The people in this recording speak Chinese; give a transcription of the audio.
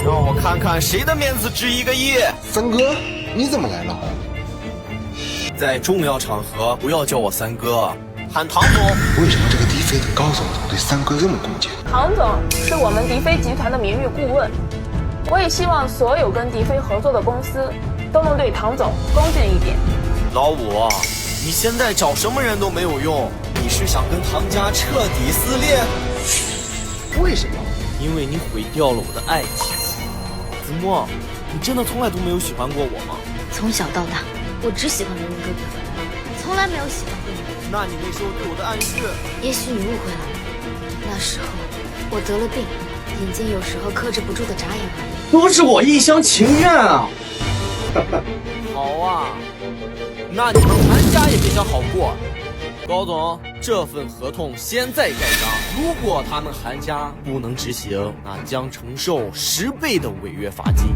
让我看看谁的面子值1个亿。三哥，你怎么来了？在重要场合不要叫我三哥，喊唐总。为什么这个迪飞的高总总对三哥这么恭敬？唐总是我们迪飞集团的名誉顾问，我也希望所有跟迪飞合作的公司都能对唐总恭敬一点。老五，你现在找什么人都没有用，你是想跟唐家彻底撕裂？为什么？因为你毁掉了我的爱情。子墨，你真的从来都没有喜欢过我吗？从小到大，我只喜欢人人哥哥，从来没有喜欢过你。那你那时候对我的暗示？也许你误会了，那时候我得了病，眼睛有时候克制不住的眨眼而已。都是我一厢情愿啊！好啊，那你们韩家也别想好过。高总，这份合同现在盖章，如果他们韩家不能执行，那将承受10倍的违约罚金。